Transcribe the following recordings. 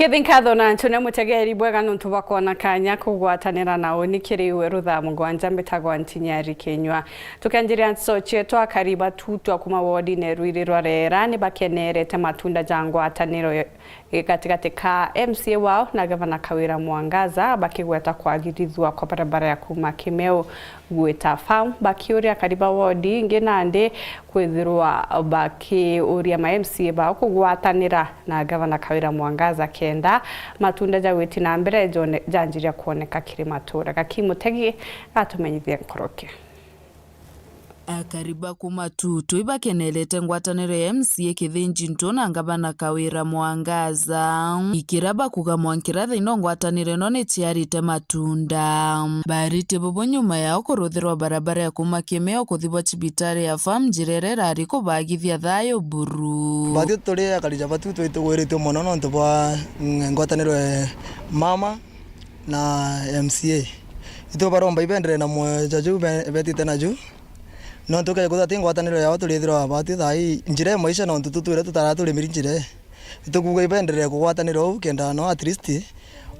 Kethinkatho na ntune mutegeri bwega nuntu bakona kanya kugwatanira nao nikiriwe rutha mugwanja mbitagwa Ntinyari Kenywa tukanjiria nsoche twakariba tutwa kuma wodi ne rwiriro rera ni bakenerete matunda jangwataniro katikati ka MCA wao na gavana Kawira Mwangaza bakigweta kwagirithwa kwa barabara ya kuma Kimeu gweta farm bakiuria kariba wodi nginande kwithirwa bakiuria ma MCA bao kugwatanira na gavana Kawira Mwangaza kenda matunda jawiti na mbere janjiria kuoneka kiri matura gakimutegi atumenyithie nkoroke akariba kumatutu ibakenelete ngwataniro ya MCA kithinji ntona ngabana Kawira Mwangaza ikiraba kugamwankira thino ngwataniro no netiarite matunda barite bobo nyuma yao kuruthirwa barabara ya kuma Kimeu kuthibwa cibitari ya farm jirerera ariko bagithia thayo buru bathi turi akarija batu twitugwirite muno no ntubwa ngwataniro mama na MCA ito baromba ibendere na mwejaju betite na ju no tuke kuthati ngwataniro yao turithirwa bati thai njire maisha no tututwire tutaraturi mirinjire itukuga ibendere kugwataniro kenda no at least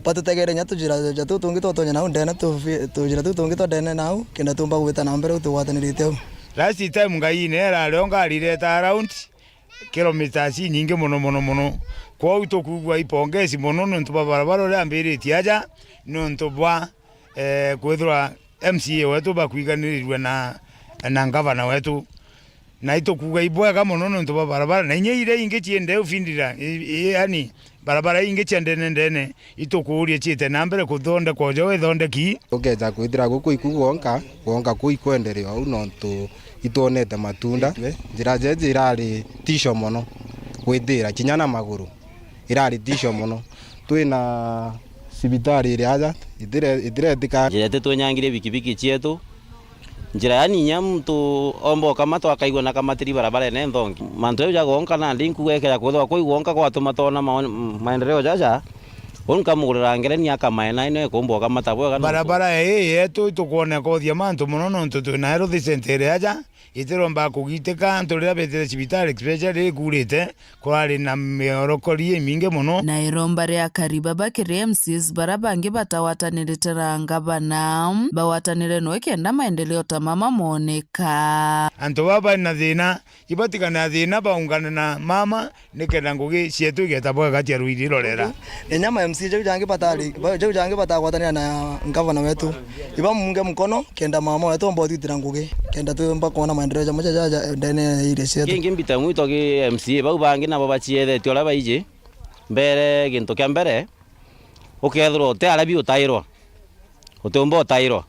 patutegere nya tujira jatu tungi totonya na ndena tujira tungi to ndena nau kenda tumba gwita na mbere tugwatanirite last time ngai ne ra longa rireta around kilometers nyingi muno kwa utokugwa ipongezi muno ntu barabara ria mbiriti aja no ntubwa kwithwa MCA wetu bakwiganirirwe na ngavana wetu na itokuga ibwega muno ntu barabara na inyeire inge chiende ufindira yani barabara inge chiendene itokuurie chite na mbere kuthonde koje wethonde ki ogeja kwithira guku ikugonka kuikwenderio au no ntu itonete matunda njira jeje irari tisho muno kwithira kinyana maguru irari tisho muno twina sibitari iri aja itire tika njira twanyangire bikibiki chietu njira yani nyamtu ombo kama twakaigwa na kamatiri barabara ne nthongi mantu yo jagonka na ndinku gwekera kuthwa kuigonka kwa tumatona maendeleo jaja onka mugurira ngere ni akamaena ino kumbo kama tabwe barabara yetu tukuone kothia mantu muno no ntu na ero thicentere aja itiromba kugiteka nturira betete cibitari especially kurite kwari na miorokori minge muno na iromba ria kariba bakire MCs barabangi batawatanirite ngabana bawatanire no kenda maendeleo tamama moneka antu baba na thina ibatika na thina baungana na mama nikenda ngugi cietu getabwa gati ya rwiriro rera enyama MCA jau jangi batagwatanira na ngavana wetu iba munge mkono kenda mama wetu mbotitira ngugi kenda tumba kuona maendeleo jamu jaja ndene ile cietu kingi mbita mwito ki MCA bau bangi nabo bachiethete ola baije mbere gintu kya mbere ukethro te arabi utairwa utumbo utairwa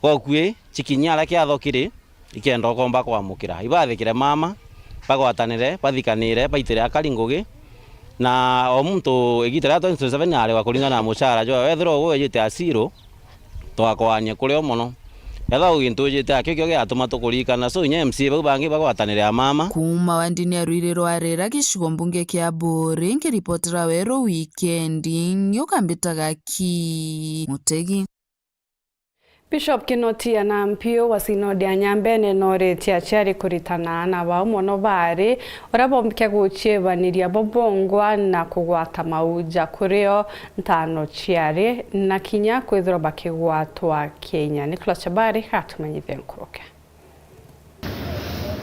kokwe chikinyara kya thokiri ikenda komba kwamukira ibathikire mama bagwatanire bathikanire baitire akaringugi na o muntu igitira 27 ari wa kuringana na mushara jo wethro go yite asiro twakwanye kurio muno yatha ugintu jite akyo gya atuma tukurikana so nya MCA bau bangi bagwatanire mama kuma wandini rwiriro arera gicigo mbunge kya Bori ngiripotera wero weekend nyukambitaga ki mutegi Bishop Kinoti na mpio wa sinodi ya Nyambene noreti achari kuritana na wa umono bari orabombikia guchiebaniria bobongwa na kugwata mauja kurio ntano chiari na kinya kwithiro bakigwatwa Kenya Nicholas Chabari hatumenyithie nkoroke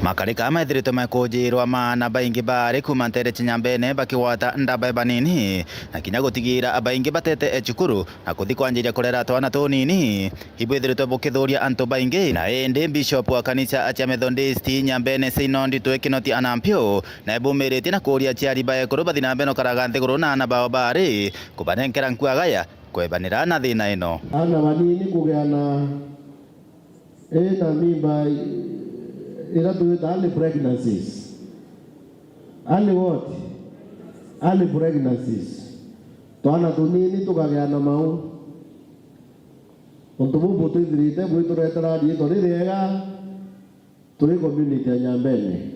makarika maithirite makujirwa mana baingi bari kuma ntere Nyambene bakiwata ndaba banini na kinya gutigira abaingi batete echukuru na kuthi kwanjiria kurera twana tunini ibwithirite bukithuria antu baingi na indi bishop wa kanisa acha Methodist Nyambene Synod Kinoti anampio na bumirite na kuria chiari bae kuru bathina beno karaga nthiguru na anabao bari kubanenkera nkuagaya kwebanira na thina ino ana banini kugeana na mimba ila tuweta early pregnancies. Early what? Early pregnancies. Tuana tunini tukageana mau. Untubu butu idrite buitu retara di tori rega turi community ya Nyambene.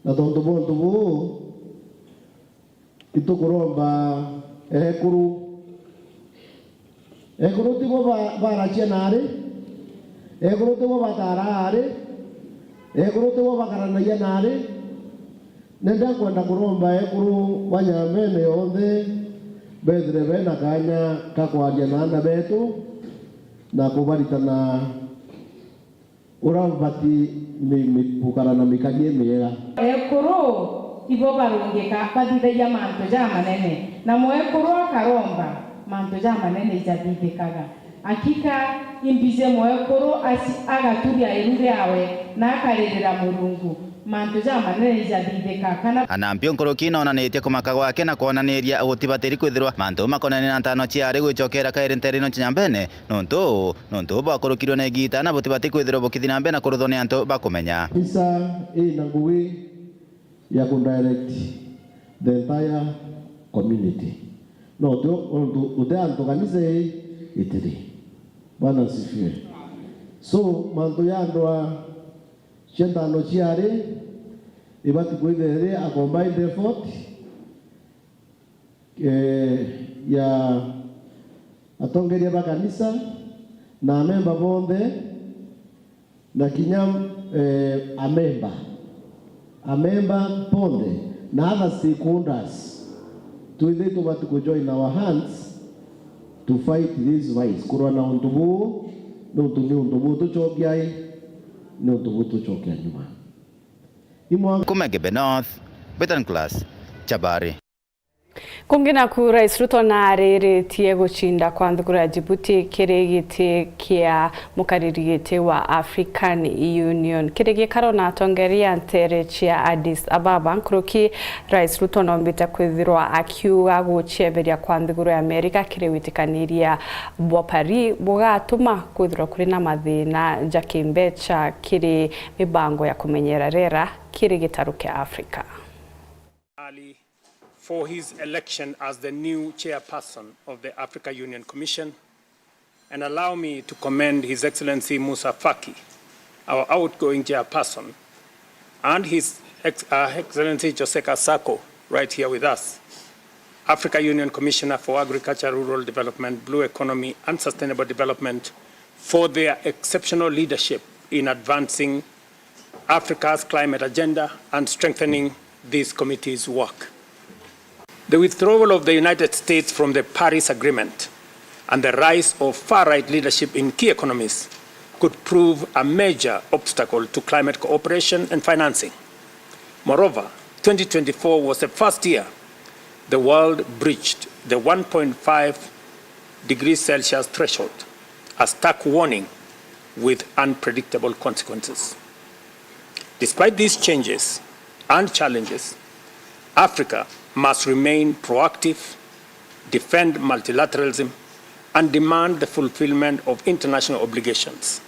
Na untubu itu kuromba ekuru tibo barachia nare ekuru tibo batarare ekuru tibo bakaranaia nare nenda kwenda kuromba ekuru wanyambene yonthe bethire bena kanya kakwaria na anda betu na kubaritana urabati mipukana na mikagie miega ekuru ibo barungika bathithagia mantu ja manene na mwekuru akaromba mantu ja manene ijathithikaga akika imbize mwekuru agaturia iru riawe na akaririra Murungu mantu ja manene ijathithika kana Anampio Nkorokina onanitie kumaka gwake na kuonaniria gutibatiri kwithirwa mantu makonani na ntano ciari gwichokera kairi nterino Chinyambene nontu bakorokirwo na igita na butibati kwithirwa bukithina mbere na kurutho ni antu bakumenya isa ina ngugi ya kudirect the entire community no to antu kanisa itiri bana sifie so mantu yandwa chendano ciari ibati kwithere a combined effort ya atongeria ba kanisa na memba bonde na kinyam amemba ponde na other stakeholders to what to join our hands to fight this vice corona untubu no tunyu tuchokiai no tuchokia nyuma Kumege Benoth Betan Class Chabari Kungina ku Rais Ruto na arĩrĩtie gũcinda kwa thukuru ya Djibouti kĩrĩgĩtĩ kĩa mũkarĩrĩgĩtĩ wa African Union kĩrĩgĩ karona atongeria ntere cia Addis Ababa nkũrũki Rais Ruto nombĩte kwithirwa akiuga gũcheberia kwa thukuru ya Amerika kĩrĩwĩtĩkanĩria Bwapari bugatũma kwithirwa kũrĩ na mathĩna Jakimbecha kĩrĩ mĩbango ya kũmenyera rera kĩrĩ gĩtarũ kĩa Afrika for his election as the new chairperson of the Africa Union Commission, and allow me to commend His Excellency Musa Faki, our outgoing chairperson, and His Excellency Joseka Sako, right here with us, Africa Union Commissioner for Agriculture, Rural Development, Blue Economy, and Sustainable Development, for their exceptional leadership in advancing Africa's climate agenda and strengthening this committee's work. The withdrawal of the United States from the Paris Agreement and the rise of far-right leadership in key economies could prove a major obstacle to climate cooperation and financing. Moreover, 2024 was the first year the world breached the 1.5 degrees Celsius threshold, a stark warning with unpredictable consequences. Despite these changes and challenges, Africa must remain proactive, defend multilateralism, and demand the fulfillment of international obligations.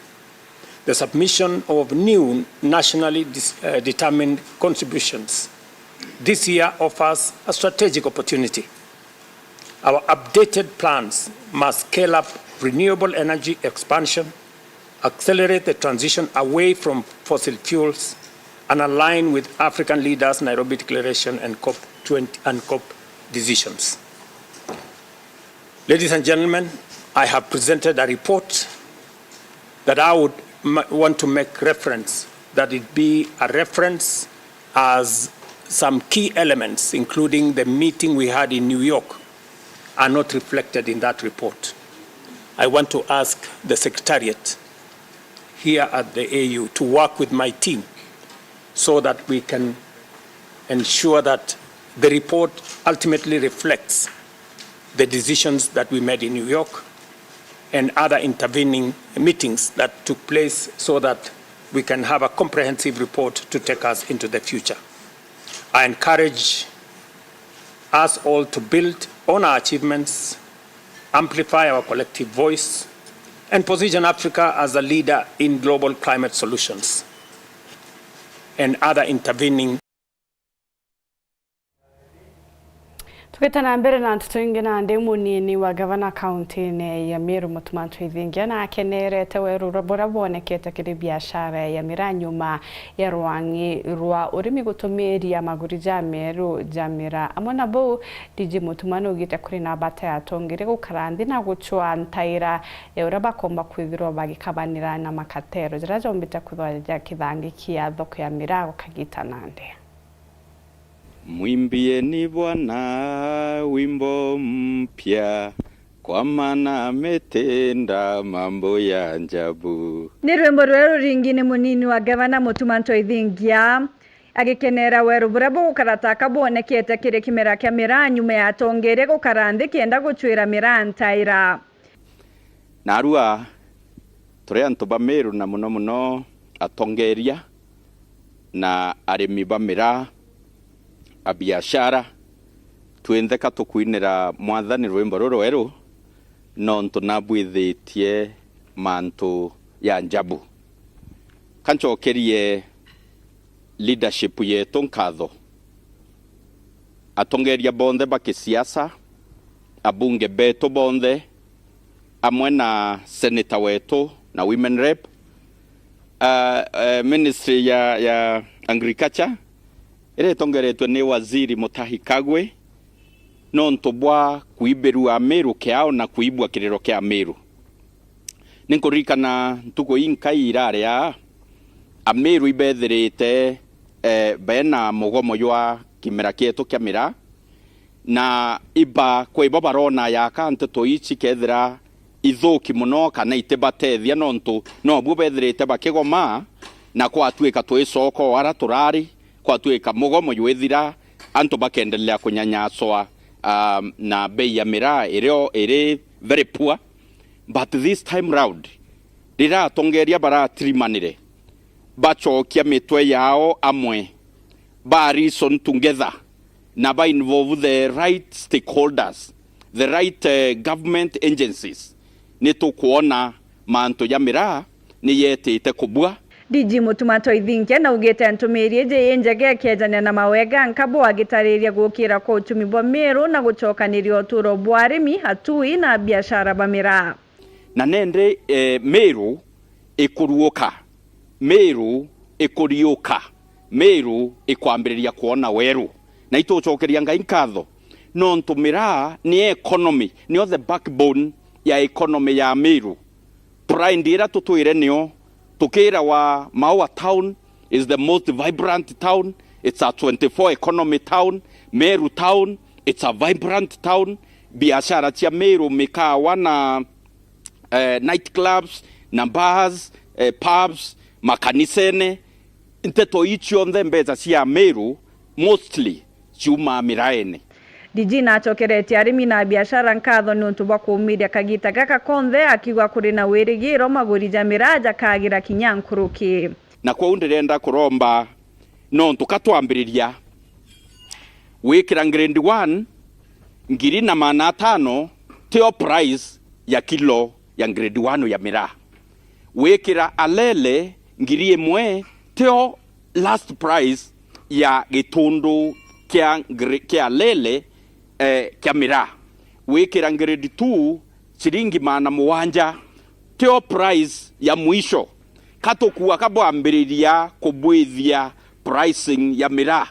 The submission of new nationally determined contributions this year offers a strategic opportunity. Our updated plans must scale up renewable energy expansion, accelerate the transition away from fossil fuels, and align with African leaders' Nairobi Declaration and COP20 and COP decisions. Ladies and gentlemen, I have presented a report that I would want to make reference, that it be a reference as some key elements, including the meeting we had in New York, are not reflected in that report. I want to ask the Secretariat here at the AU to work with my team so that we can ensure that the report ultimately reflects the decisions that we made in New York and other intervening meetings that took place so that we can have a comprehensive report to take us into the future. I encourage us all to build on our achievements, amplify our collective voice, and position Africa as a leader in global climate solutions and other intervening. Tukitana mbere na tutuingi na ndemu nini wa gavana kaunti ya Meru Mutumantu Ithingia na akenerete weru bonekete kiri biashara ya miranyuma ya rwangi rwa urimi gutumiria maguri ja Meru jamira amona bo DJ Mutumanu ugite kuri na bata ya tongire gukarandi na guchwa ntaira ya uraba komba kwithirwa bagikabanira na makatero jirajo mbita kuthwa kithangi kia thoko ya mirago kagita nande Mwimbieni Bwana wimbo mpya, kwa maana ametenda mambo ya ajabu. Ni rwimbo rweru ringine munini wa gavana Mutuma Ntoithingia agikenera weru burabo gukarata kabonekete kire kimera kya Miraa nyuma ya tongere gukarande kienda guchwira Miraa ntaira. Narua turi antu ba Meru na muno atongeria na arimi ba Miraa a biashara twendeka tukwinira mwathani rwimbo ruru eru nontu nabwithitie mantu ya njabu kanchokerie leadership yetu nkatho atongeria bonde ba kisiasa abunge betu bonde amwe na senator wetu na women rep ministry ya agriculture ire tongeretwe ni waziri Mutahi Kagwe nontu bwa kuiberu a Meru kiao na kuibwa kirero kia Meru ninkurikana ntuko inkai irare a Meru ibethirite bena mugomo ywa kimera kietu kia Miraa na iba kwibo barona ya kante toichi kethira ithuki muno kana itibatethia nontu no bwo bethirite bakigoma na kwatuika twisoko ara turari kwatuika mugomo ywethira antu bakendelea kunyanyaswa na bei ya Miraa iri very poor, but this time round rira tongeria bara trimanire bachokia mitwe yao amwe ba reason together na ba involve the right stakeholders, the right government agencies ni tukuona manto ya Miraa ni yetete kubwa. DG Mutuma Ntoithingia na ugete antumirie je njege kejania na mawega nkabo agitariria gukira kwa uchumi bwa Meru na guchokaniria uturo bwa arimi hatui na biashara ba Miraa na nende Meru ikuruoka, Meru ikuriuka, Meru ikwambiriria kuona weru na ituchokeria ngai nkatho nontu Miraa ni economy, ni the backbone ya economy ya Meru. Pride ira tutwire nio tukira wa Maua town is the most vibrant town. It's a 24 economy town. Meru town, it's a vibrant town. Biashara cia Meru mikawa na night clubs, na bars, pubs, makanisene. Nteto ichi on them beza cia Meru mostly ciuma Miraene. DG na chokereti arimi na biashara nkatho nuntu bwa kuumiria kagita gaka konthe akiwa kuri na wirigiro maguri ja Miraa jakagira kinyankuruki na kwa ndirenda kuromba nontu katwambiriria wikira grade 1 ngiri na mana 5 teo price ya kilo ya grade 1 ya Miraa wikira alele ngiri 1 teo last price ya gitundu kia lele kia Miraa wikira grade 2 shilingi mana 7 teo price ya mwisho katokuwa kabwambiriria kubwithia pricing ya Miraa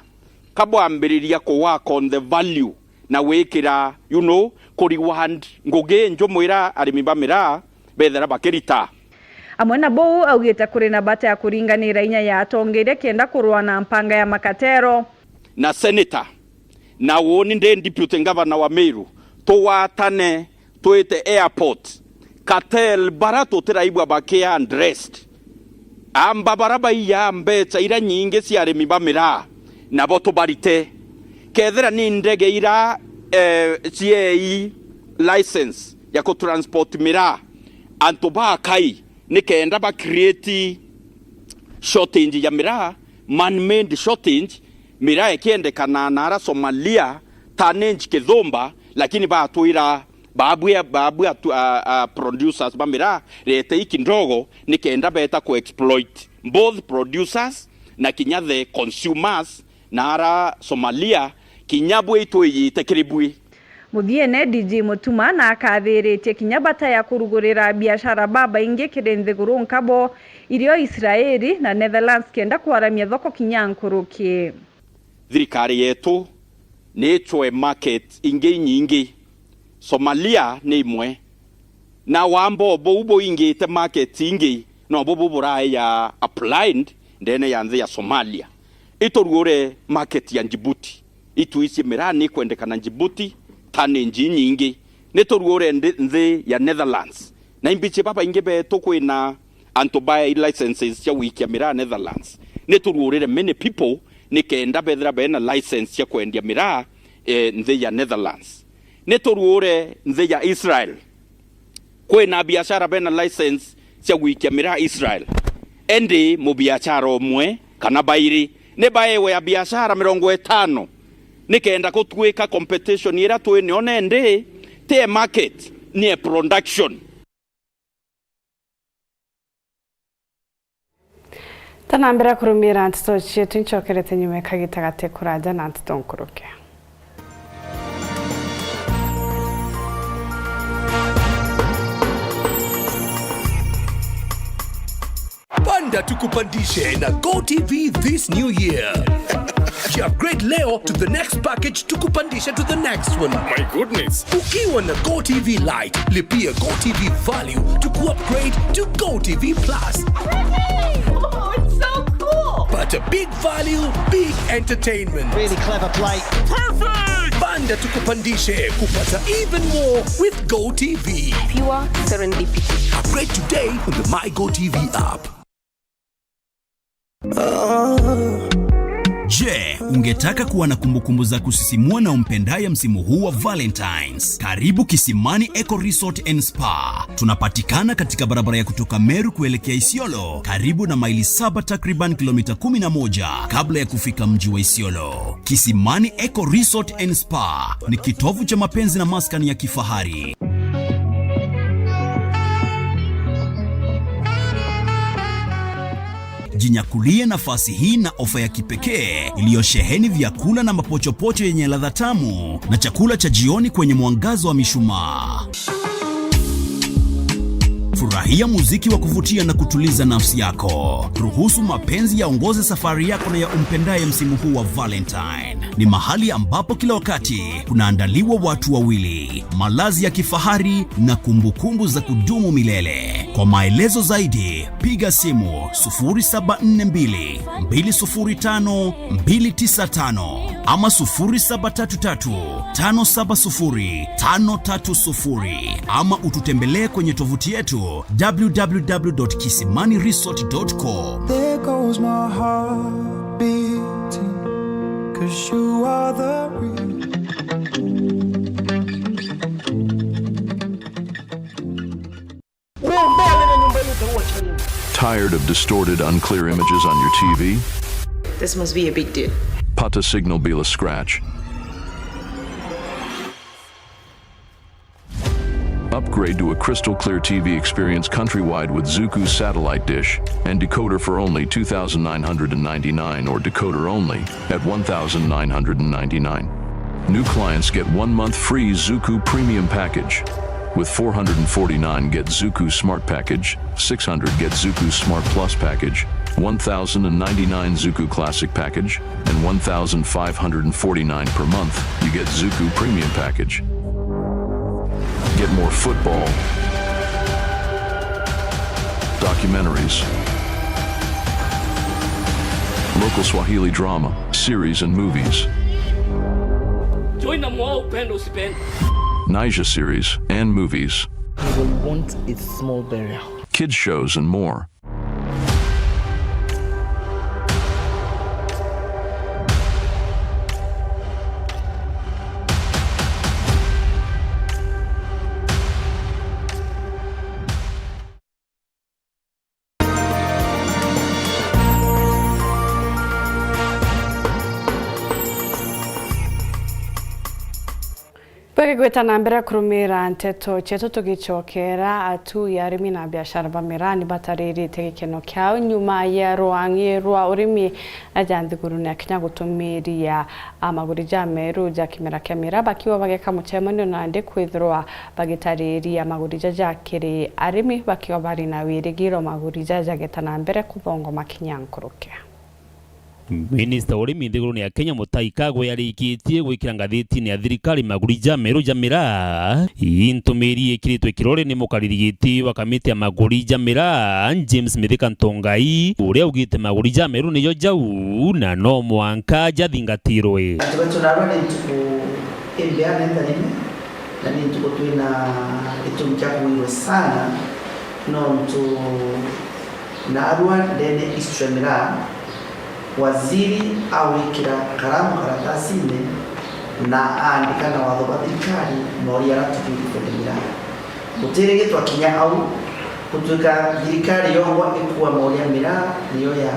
kabwambiriria ko work on the value na wikira ku reward ngugi njumwira arimi ba Miraa bethera bakirita amwe na bou augite kuri na bata ya kuringanira inya ya tongeire kenda kurwa na mpanga ya makatero na senator na woni ndi deputy governor wa Meru tuwatane tuite airport cartel barato tiraibwa bakia undressed amba baraba ya mbetsa ira nyinge cia arimi ba Miraa na boto barite kethera ni ndege ira CAE license ya ko transport Miraa anto ba kai ni kenda ba create shortage ya Miraa, man made shortage. Miraa ikiende kana nara Somalia tanenji kithomba lakini ba tuira babu producers ba Miraa rete iki ndogo ni kenda beta ku exploit both producers na kinya the consumers nara Somalia kinyabwe itoyite kiribwi Muthiene DG Mutuma na akathiritie kinya bata ya kurugurira biashara baba ingi kirenthi guru nkabo irio Israeli na Netherlands kenda kwaramia thoko kinyankuruki thirikari yetu ni chwe market ingi nyingi Somalia ni imwe na wambo bobo ingi te market ingi no bobo burai ya applied ndene yanze ya Somalia itorugure market ya Djibouti ituici mirani kwendekana Djibouti tani nji nyingi nituruore nthi ya Netherlands na imbiche papa inge beto kwina antobae licenses cia wikia mira Netherlands nituruorire many people nikenda bethira bena license cia kwendia mira nthi ya Netherlands nituruore nthi ya Israel kwina biashara bena license cia wikia mira Israel endi mu biashara omwe kana bairi ne baewe ya biashara 50 nikenda kutwika competition ira twene onende te market ni production. Tanambira kurumira antito chietu nchokerete nyume kagitagate kuraja na antito nkuruke. Panda tukupandishe na GoTV this new year. You upgrade leo to the next package tukupandishe to the next one. My goodness. Ukiwa na GoTV Lite, lipia GoTV Value to upgrade to GoTV Plus. Oh, it's so cool. But a big value, big entertainment. Really clever play. Perfect! Panda tukupandishe kupata even more with GoTV. Pure serendipity. Upgrade today on the My GoTV app. Je, ungetaka kuwa na kumbukumbu za kusisimua na umpendaye msimu huu wa Valentines? Karibu Kisimani Eco Resort and Spa. Tunapatikana katika barabara ya kutoka Meru kuelekea Isiolo, karibu na maili 7 takriban kilomita 11 kabla ya kufika mji wa Isiolo. Kisimani Eco Resort and Spa ni kitovu cha mapenzi na maskani ya kifahari. Jinyakulie nafasi hii na ofa ya kipekee iliyosheheni vyakula na mapochopocho yenye ladha tamu na chakula cha jioni kwenye mwangazo wa mishumaa. Furahia muziki wa kuvutia na kutuliza nafsi yako. Ruhusu mapenzi yaongoze safari yako na ya umpendaye msimu huu wa Valentine. Ni mahali ambapo kila wakati kunaandaliwa watu wawili, malazi ya kifahari na kumbukumbu za kudumu milele. Kwa maelezo zaidi, piga simu 0742050295 ama 0733570530 ama ututembelee kwenye tovuti yetu www.kisimaniresort.com. There goes my heart beating, 'cause you are the reason. Tired of distorted, unclear images on your TV? This must be a big deal. Pata Signal Bila Scratch. Upgrade to a crystal clear TV experience countrywide with Zuku satellite dish and decoder for only $2,999 or decoder only at $1,999. New clients get 1 month free Zuku Premium Package. With $449 get Zuku Smart Package, $600 get Zuku Smart Plus Package, $1,099 Zuku Classic Package, and $1,549 per month you get Zuku Premium Package. Get more football, documentaries, local Swahili drama, series and movies, join the mall, Pendo Sipen. Naija series and movies. You will want a small burial. Kids shows and more. Gweta nambira kurumira nteto cheto tugichokera atu ya arimi na biashara bamirani batariri tegekeno kyao nyuma ya ruangi rwa urimi ajandhiguru na kinya gutumiria amaguri ja Meru ja kimera kemera bakiwa bageka muchemano na ande kwithirwa bagitariri amaguri ja kiri arimi bakiwa bari na wirigiro maguri ja geta nambere kubongo makinyankuruke. Minista wa urimi nthiguruni ya Kenya Mutahi Kagwe yarikitie gwikira ngathiti-ini ya thirikari maguri Jameru Jamira intumiri ikiritwe kirore ni mukaririgiti wa kamiti ya maguri Jamira James Mithika Ntongai uria ugite maguri Jameru niyo jau na no mwanka jathingatirwe tunarwa ni tuku imbea nenda nini na ni tuku twina itumkia kuiwe sana no mtu na arwa ndene Isramira waziri awikira karamu karatasine na andika na watho wa thirikari mori aratubirikira muterege twakinya au kutuka thirikari yongwa ikuwa mori amira niyo ya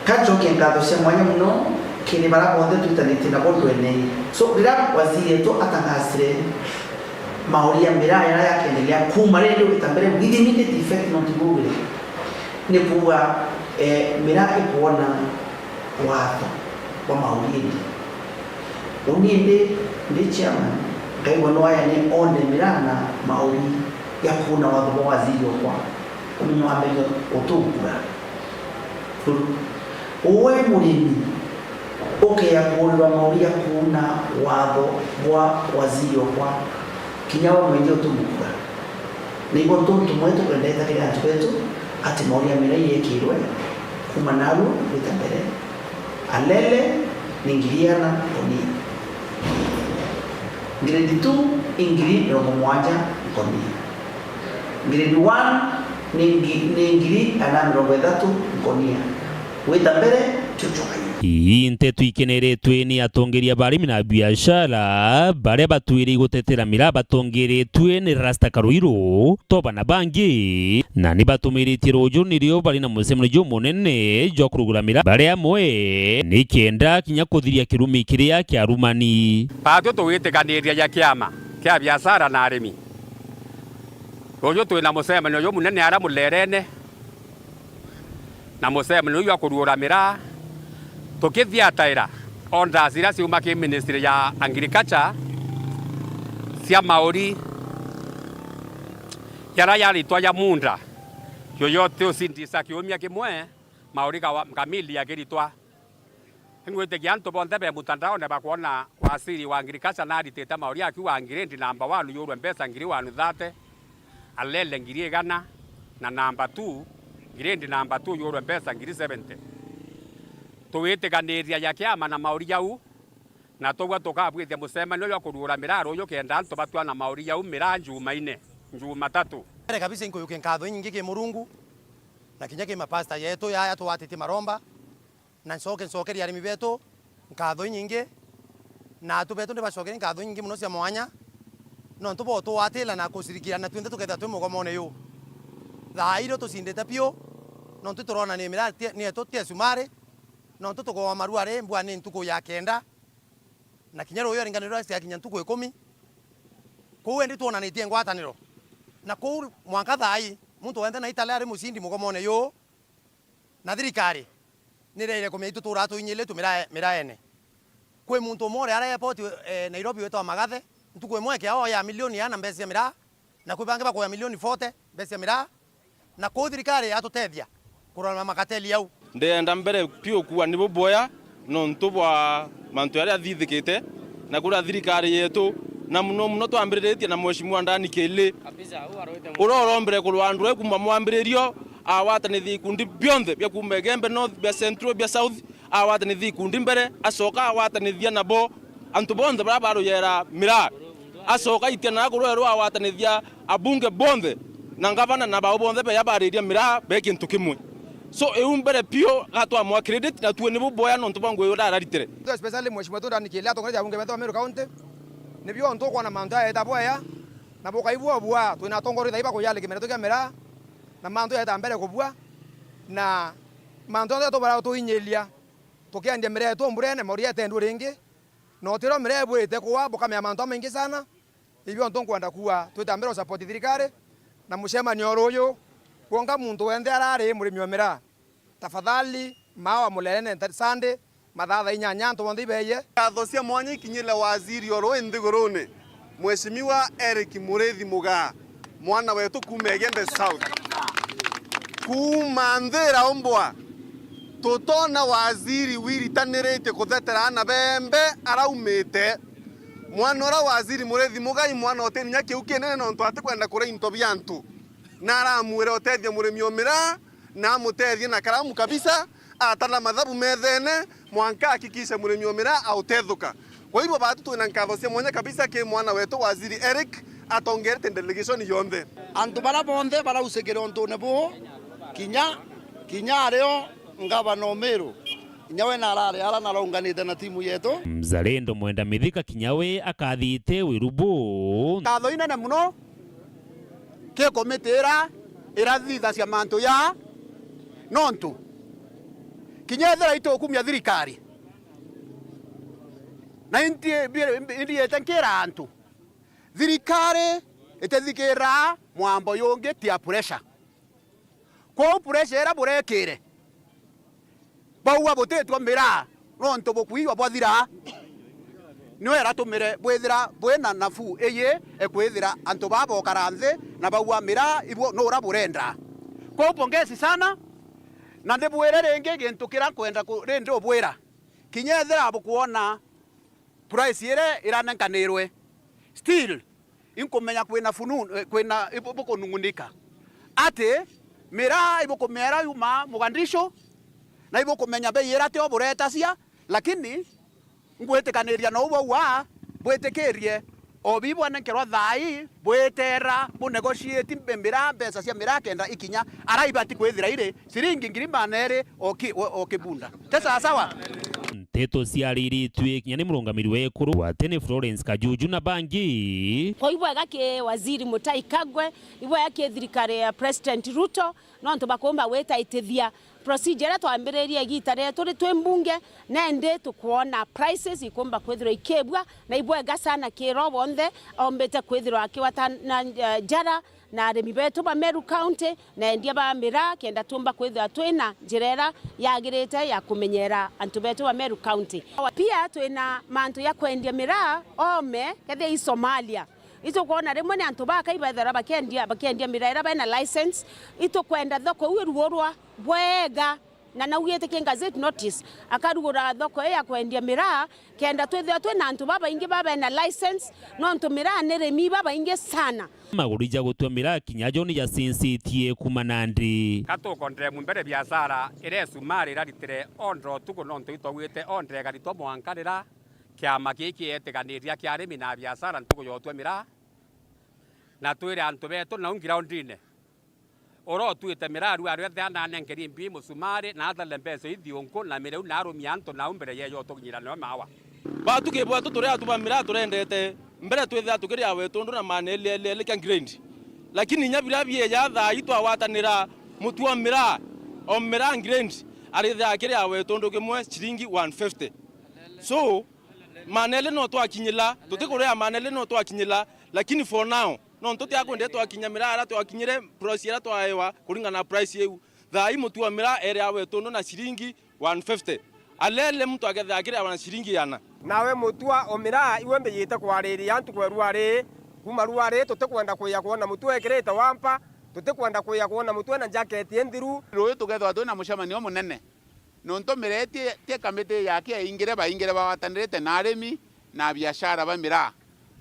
kajoke ngatho cia mwanya muno kini barabonde tutanite na bondo ene so rira waziri to atangasire mori amira yakendelea kuma rero kitambere with immediate effect not google ni kuwa mira ikuona watho wa maulidi uninde ndi chairman kai wono aya ni onde mirana maulidi ya kuna watho wa waziri kwa umenyo ambayo otubura uwe mulimi ya kuona maulidi ya kuna watho wa waziri kwa kinyawa mwenye otubura ni boto tumwetu kwendeza kile atupetu ati maulidi mira yekirwe kumanaru bitambere alele ningiriana konia grade 2 ingiri robo moja konia grade 1 ningiri ana robo 3 konia witambere chuchuka iyi ntetu ikeneretwe ni atongeria barimi na biashara baria batwiri gutetera mira batongeretwe ni Rasta Karuiro toba na bangi na ni batumiritie rojo nirio bari na musemero munene jo kurugura mira baria mwe ni kenda kinya kuthiria kirumi kiria kia rumani patio tuwitiganiria ya kiama kia biashara na arimi rojo twina musemero jo munene ara mulerene na musemero yo kurugura mira tukithiataira onda zira ciuma ki ministry ya agriculture cia mauri yara yaritwa ya munda yoyote usindisa kiumia kimwe mauri kamili yakiritwa ngwite gianto bonde be mutandao ne bakuona wasiri wa agriculture na ariteta mauri akiwa ngirendi number 1 yurwe mbesa ngiri 130 alele ngiri gana na number 2 ngirendi number 2 yurwe mbesa ngiri 70 tuwitiganiria ya kiama na mauri yau na togwa tukabwithia musemano yo kurura miraro yo kenda anto batwa na mauri yau miranju maine njuma tatu ere kabisa inko yuke nkatho nyingi ke murungu na kinya ke mapasta yetu ya twatete maromba na nsoke yari mibeto nkatho nyingi na tubeto ne bashokere nkatho nyingi muno cia mwanya no ntubo twatela na kusirikirana twende tuketha twe mugomone yo thairo tusindete pio no tuturona ni mirati ni etutie sumare no tutuko maruare mbwa ni ntuko ya kenda na kinyaro yo ringaniro cia kinya ntuko 10 ko endi tuona ni tie ngwataniro na ko mwanka thai muntu wende na itale ari musindi mugomone yo na thirikari ni reire kumitu turatu inyile miraene kwe muntu more ara airport Nairobi weto magathe ntuko emwe kia ya milioni ana mbesi mira na kubange bako ya milioni 40 mbesi mira na ko thirikari atutethia kurana makateli yau ndenda mbere pio kuwa ni boya no ntubwa mantu aria thithikite na kura thirikari yetu na muno twambiritie na mheshimiwa ndani kele uroro mbere kulwandu ekuma mwambiririo awatanithi kundi bionthe bya kumegembe north bya central bya south awatanithi kundi mbere asoka awatanithia nabo antu bonthe barabaro yera mira asoka itena kurero awatanithia abunge bonthe na ngavana na bao bonthe be yabariria mira be kintu kimwe so eumbere pio gatwa mwa credit na tuwe nibu boya no ntubango yo raritere especially mheshimiwa to ndani kile atongoja abunge beto Meru County ni bio nto kwa na manda ya taboya na boka ibua bua twina tongori thaiba ko yale kimera to kamera na mando ya tambere ko bua na mando to bara to inyelia to kiandia mere to mburene moria tendu ringi no tiro mere bwete kwa boka me mando mengi sana ibio nto kwanda kuwa twitambero support thirikari na mushema ni oroyo kuonga muntu wende arare murimi wa mira tafadhali mawa mulene sande mathatha inyanya nto bondi beye katho cia mwanya kinyile waziri oro nthigurune mheshimiwa Eric Mureithi Mugaa mwana wetu kuma Gembe South kuma Ndhira Ombwa tutona waziri wiritanirite kuthetera na bembe araumite mwana ora waziri Murethi Mugai mwana otenya kiu kinene no ntwate kwenda kura into byantu na aramwire otethia murimi omira na mutethie na karamu kabisa atana mathabu methene mwanka akikisha murimi omira autethuka. Kwa hivyo batu tuna nkatho cia mwanya kabisa ke mwana wetu waziri Eric atongerete delegation yonthe antu bara bonthe bara usekere ontune bo kinya areo ngavana Omeru nyawe na arare ala naraunganite na timu yetu Mzalendo Mwenda Mithika Kinyawe akathite wirubu katho inene muno ke komitira irathitha cia mantu ya nontu kinyethera itokumia thirikari na ndi etankira antu thirikari itethikira mwambo yungi tia pressure kwa pressure era burekire baua botetwa mira nonto bokuiwa bwathira no era tumire bwethira bwena nafu eye ekwethira anto babo karanthe na baua mira ibo no ura burenda kwa pongezi sana na ndebwere renge gentukira kwenda rende obwera kinyethera bukuona price ire iranenkanirwe still inkomenya kwena fununu kwena ibukunungunika ate mira ibukumera yuma mugandisho na ibukumenya bei irate oburetacia lakini ngwetekaniria no wa bwetekerie obibwa nenkerwa thai bwetera bu negotiate mbembira pesa cia mira kenda ikinya araibati kwethira ire siringi ngiri manere okibunda tesa sawa Nteto ciariritwe kinya ni murungamiri wekuru wa tene Florence Kajuju na bangi kwa hivyo yake waziri Mutai Kagwe hivyo yake thirikari ya President Ruto no nto bakomba weta itethia procedure twambiririe gitare turi twembunge nende tukuona prices ikomba kwethira ikebwa na ibwega sana kiro bonthe ombete kwethira akiwata na jara na arimi betu ba Meru County na endia ba mira kenda tumba kwethira twina njirera yagirite ya kumenyera antu betu ba Meru County pia twina mantu ya kwendia mira ome kethe i Somalia ito kuona rimwe ni antu baka ibethera bakendia mira era bana license ito kwenda thoko uruorwa bwega na naugete ke gazette notice akarugura thoko ya kwendia mira kenda twethia twina antu baba ingi baba na license no antu mira neremi baba ingi sana magurija gutwa mira kinyajo ni ya sensitie kumanandi kato kondre mumbere biashara ire sumari raritire ondro tuko nonto itogwite ondre garito mwankarira kiama giki eteganiria kia arimi na biashara ntuko yotwe mira na twire antu betu na ungira ondine oro tuite mira ru aru thana nenkeri mbi musumari na atha lembeso ithionko na mireu na arumi antu na umbere ye yoto ngira no mawa batu ke bwatu tore atuba mira turendete mbere twitha tukiria wetu ndu na manele kan grind lakini nyabira bie ya tha itwa watanira mutu wa mira o mira grind aritha kiria wetu ndu kimwe shilingi 150 so manele no twakinyila tutikuria manele no twakinyila lakini for now no ntote akonde twakinya mira ara twakinyire price ara twaewa kuringana na price yeu thai mutu wa mira area wetu ndu na shilingi 150 alele mtu agetha akiria wana shilingi yana nawe mutua omira iwe mbeyite kwariria antu kweruari kuma ruari tutikwenda kuya kuona mutu ekirite wampa tutikwenda kuya kuona mutu na jacket enthiru ruyu tugethwa twina mucemanio munene nonto miretie tie kamite yake ingire bawatanirite na arimi na biashara ba mira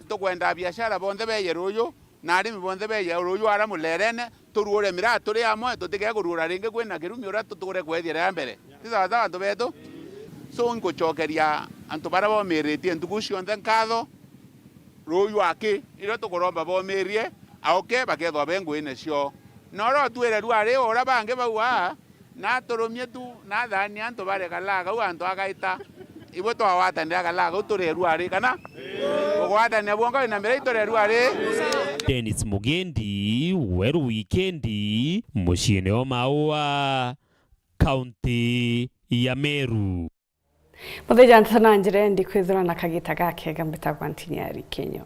tukwenda biashara bonthe beye ruyu na arimi bonthe beye ruyu ara mulerene turuore mira turi amwe tutige kurura ringe kwina kirumi ura tutugure kwethira ya mbere tisawa antu betu so nkuchokeria antu bara bomiretie ntugu cionthe nkatho ruyu aki iro tukuromba bomirie aoke bakethwa bengwine cio noro twire ruari ora bange baua na turumie tu na thani antu bare kalaga u antu agaita ibo twawatanira kalaga uture ruari kana ugwatania bwonga na mbere itore ruari Dennis Mugendi Weru Wikendi muciini o Maua kaunti ya Meru Muthenya ntana njire ndi kwithura na kagita gake gambita kwa Ntinyari Kenywa.